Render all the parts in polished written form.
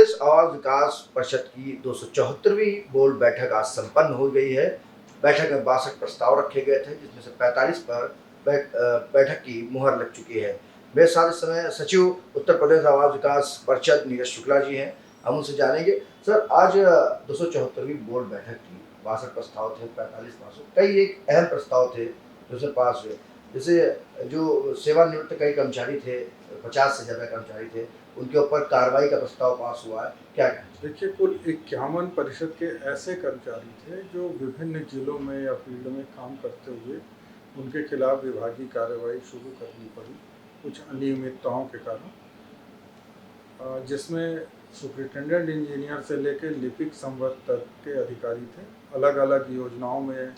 प्रदेश आवास विकास परिषद की 274वीं बोर्ड बैठक आज संपन्न हो गई है। बैठक में 62 प्रस्ताव रखे गए थे, जिसमें से 45 पर बैठक की मुहर लग चुकी है। मेरे साथ इस समय सचिव उत्तर प्रदेश आवास विकास परिषद नीरज शुक्ला जी हैं। हम उनसे जानेंगे, सर आज 274वीं बोर्ड बैठक थी, 62 प्रस्ताव थे, 45 पास हुए। कई एक अहम प्रस्ताव थे जो से पास हुए, जैसे जो सेवानिवृत्त कई कर्मचारी थे, 50 से ज़्यादा कर्मचारी थे, उनके ऊपर कार्रवाई का प्रस्ताव पास हुआ है। क्या कहना चाहिए? देखिए, कुल 51 परिषद के ऐसे कर्मचारी थे जो विभिन्न जिलों में या फील्ड में काम करते हुए उनके खिलाफ विभागीय कार्रवाई शुरू करनी पड़ी कुछ अनियमितताओं के कारण, जिसमें सुपरिटेंडेंट इंजीनियर से लेकर लिपिक संवर्ग तक के अधिकारी थे। अलग अलग योजनाओं में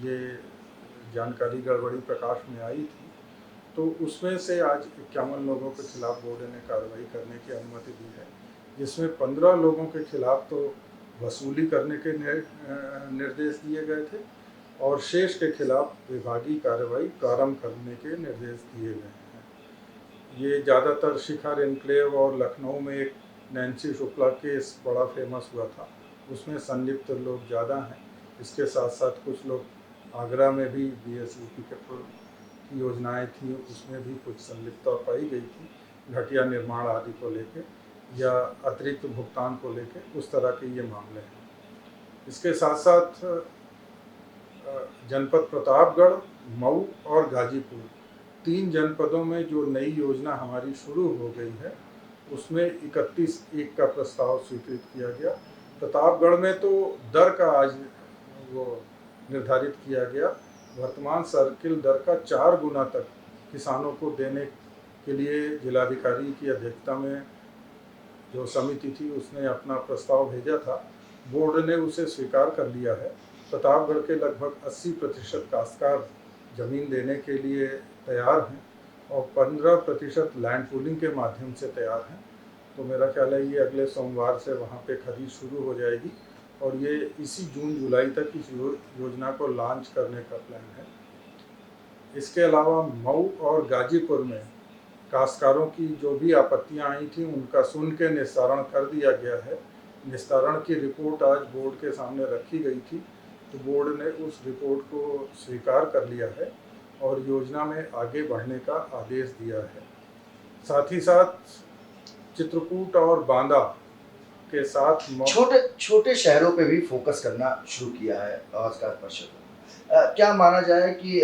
ये जानकारी गड़बड़ी प्रकाश में आई थी, तो उसमें से आज 51 लोगों के खिलाफ बोर्ड ने कार्रवाई करने की अनुमति दी है, जिसमें 15 लोगों के खिलाफ तो वसूली करने के निर्देश दिए गए थे और शेष के खिलाफ विभागीय कार्रवाई प्रारंभ करने के निर्देश दिए गए हैं। ये ज़्यादातर शिखर एनक्लेव और लखनऊ में एक नैन्सी शुक्ला केस बड़ा फेमस हुआ था, उसमें संलिप्त लोग ज़्यादा हैं। इसके साथ साथ कुछ लोग आगरा में भी BSUP की योजनाएं थी, उसमें भी कुछ संलिप्तता पाई गई थी, घटिया निर्माण आदि को लेकर या अतिरिक्त भुगतान को लेकर, उस तरह के ये मामले हैं। इसके साथ साथ जनपद प्रतापगढ़, मऊ और गाजीपुर, 3 जनपदों में जो नई योजना हमारी शुरू हो गई है, उसमें 31/1 का प्रस्ताव स्वीकृत किया गया। प्रतापगढ़ में तो दर का आज वो निर्धारित किया गया, वर्तमान सर्किल दर का 4 गुना तक किसानों को देने के लिए जिलाधिकारी की अध्यक्षता में जो समिति थी उसने अपना प्रस्ताव भेजा था। बोर्ड ने उसे स्वीकार कर लिया है। प्रतापगढ़ के लगभग 80% काश्तकार जमीन देने के लिए तैयार हैं और 15% लैंड पूलिंग के माध्यम से तैयार हैं। तो मेरा ख्याल है ये अगले सोमवार से वहाँ पे खरीद शुरू हो जाएगी और ये इसी जून जुलाई तक इस योजना को लॉन्च करने का प्लान है। इसके अलावा मऊ और गाजीपुर में काश्तकारों की जो भी आपत्तियां आई थी उनका सुन के निस्तारण कर दिया गया है। निस्तारण की रिपोर्ट आज बोर्ड के सामने रखी गई थी, तो बोर्ड ने उस रिपोर्ट को स्वीकार कर लिया है और योजना में आगे बढ़ने का आदेश दिया है। साथ ही साथ चित्रकूट और बांदा के साथ छोटे छोटे शहरों पे भी फोकस करना शुरू किया है आवास विकास परिषद। क्या माना जाए कि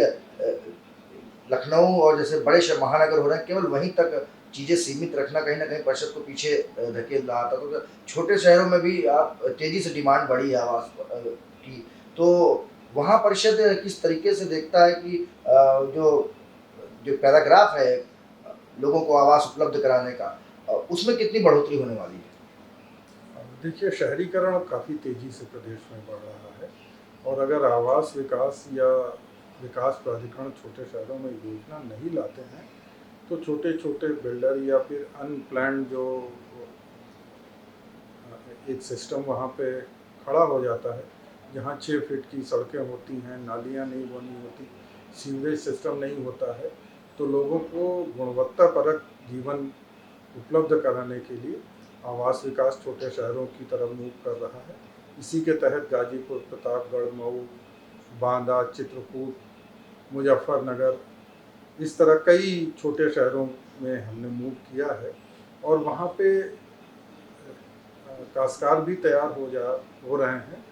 लखनऊ और जैसे बड़े महानगर हो रहे हैं, केवल वहीं तक चीज़ें सीमित रखना कहीं ना कहीं परिषद को पीछे धकेल रहा था, तो छोटे शहरों में भी आप तेजी से डिमांड बढ़ी है आवास की, तो वहाँ परिषद किस तरीके से देखता है कि जो जो पैराग्राफ है लोगों को आवास उपलब्ध कराने का, उसमें कितनी बढ़ोतरी होने वाली है? देखिए, शहरीकरण काफ़ी तेज़ी से प्रदेश में बढ़ रहा है और अगर आवास विकास या विकास प्राधिकरण छोटे शहरों में योजना नहीं लाते हैं तो छोटे छोटे बिल्डर या फिर अनप्लान्ड जो एक सिस्टम वहाँ पे खड़ा हो जाता है, जहाँ 6 फीट की सड़कें होती हैं, नालियाँ नहीं बनी होती, सीवरेज सिस्टम नहीं होता है, तो लोगों को गुणवत्तापरक जीवन उपलब्ध कराने के लिए आवास विकास छोटे शहरों की तरफ मूव कर रहा है। इसी के तहत गाजीपुर, प्रतापगढ़, मऊ, बांदा, चित्रकूट, मुजफ्फरनगर, इस तरह कई छोटे शहरों में हमने मूव किया है और वहाँ पे काश्तकार भी तैयार हो रहे हैं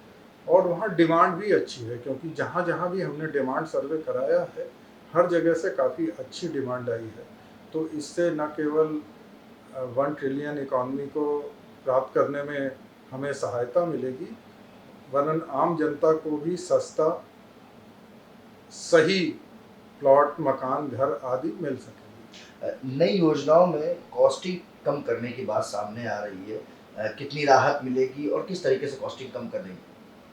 और वहाँ डिमांड भी अच्छी है, क्योंकि जहाँ जहाँ भी हमने डिमांड सर्वे कराया है हर जगह से काफ़ी अच्छी डिमांड आई है। तो इससे न केवल 1 ट्रिलियन इकॉनमी को प्राप्त करने में हमें सहायता मिलेगी, वरन आम जनता को भी सस्ता, सही प्लॉट, मकान, घर आदि मिल सकेंगे। नई योजनाओं में कॉस्टिंग कम करने की बात सामने आ रही है, कितनी राहत मिलेगी और किस तरीके से कॉस्टिंग कम कर देंगे?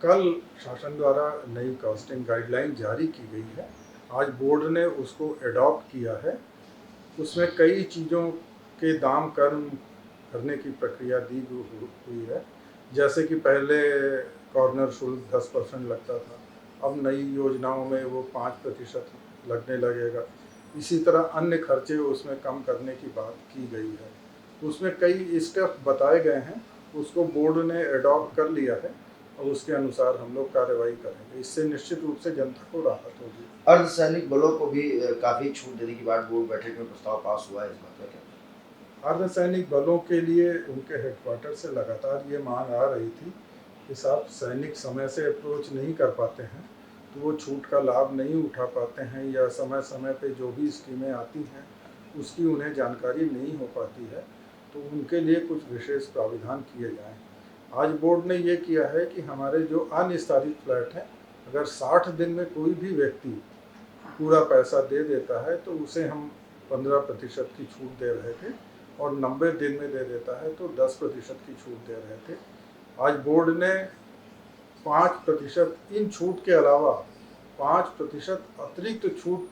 कल शासन द्वारा नई कॉस्टिंग गाइडलाइन जारी की गई है, आज बोर्ड ने उसको एडॉप्ट किया है। उसमें कई चीज़ों के दाम कम करने की प्रक्रिया दी हुई है, जैसे कि पहले कॉर्नर शुल्क 10% लगता था, अब नई योजनाओं में वो 5% लगने लगेगा। इसी तरह अन्य खर्चे उसमें कम करने की बात की गई है। उसमें कई स्टेप बताए गए हैं, उसको बोर्ड ने एडॉप्ट कर लिया है और उसके अनुसार हम लोग कार्रवाई करेंगे। इससे निश्चित रूप से जनता को राहत होगी। अर्धसैनिक बलों को भी काफी छूट देने की बात बोर्ड बैठक में प्रस्ताव पास हुआ है, इस बात का क्या? अर्धसैनिक बलों के लिए उनके हेडक्वार्टर से लगातार ये मांग आ रही थी कि साहब सैनिक समय से अप्रोच नहीं कर पाते हैं तो वो छूट का लाभ नहीं उठा पाते हैं, या समय समय पे जो भी स्कीमें आती हैं उसकी उन्हें जानकारी नहीं हो पाती है, तो उनके लिए कुछ विशेष प्राविधान किए जाएं। आज बोर्ड ने ये किया है कि हमारे जो अनिस्तारित फ्लैट हैं, अगर 60 दिन में कोई भी व्यक्ति पूरा पैसा दे देता है तो उसे हम 15% की छूट दे रहे थे, और 90 दिन में दे देता है तो 10% की छूट दे रहे थे। आज बोर्ड ने 5%, इन छूट के अलावा 5% अतिरिक्त छूट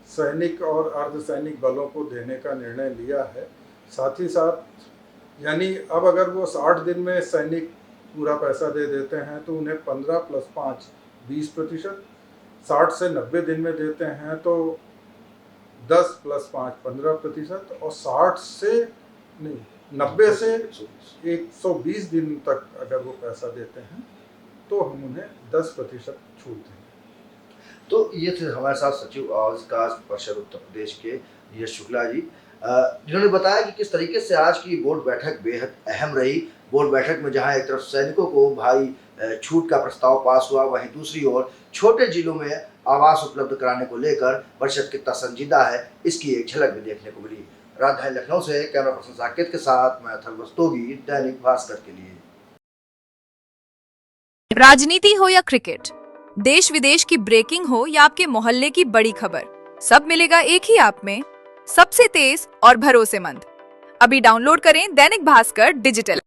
सैनिक और अर्धसैनिक बलों को देने का निर्णय लिया है। साथ ही साथ यानी अब अगर वो 60 दिन में सैनिक पूरा पैसा दे देते हैं तो उन्हें 15 + 5 20%, 60 से 90 दिन में देते हैं तो 10 + 5 15%, और 60 से नहीं 90 से 120 दिन तक अगर वो पैसा देते हैं तो हम उन्हें 10% छूट देंगे। तो ये थे हमारे साथ सचिव आवास विकास परिषद उत्तर प्रदेश के यश शुक्ला जी, जिन्होंने बताया कि किस तरीके से आज की बोर्ड बैठक बेहद अहम रही। बोर्ड बैठक में जहां एक तरफ सैनिकों को भारी छूट का प्रस्ताव पास हुआ, वहीं दूसरी ओर छोटे जिलों में आवास उपलब्ध कराने को लेकर परिषद कितना संजीदा है, इसकी एक झलक भी देखने को मिली। राजधानी लखनऊ से कैमरा पर्सन साकेत के साथ मैं अथर्व रस्तोगी, दैनिक भास्कर के लिए। राजनीति हो या क्रिकेट, देश विदेश की ब्रेकिंग हो या आपके मोहल्ले की बड़ी खबर, सब मिलेगा एक ही ऐप में, सबसे तेज और भरोसेमंद। अभी डाउनलोड करें दैनिक भास्कर डिजिटल।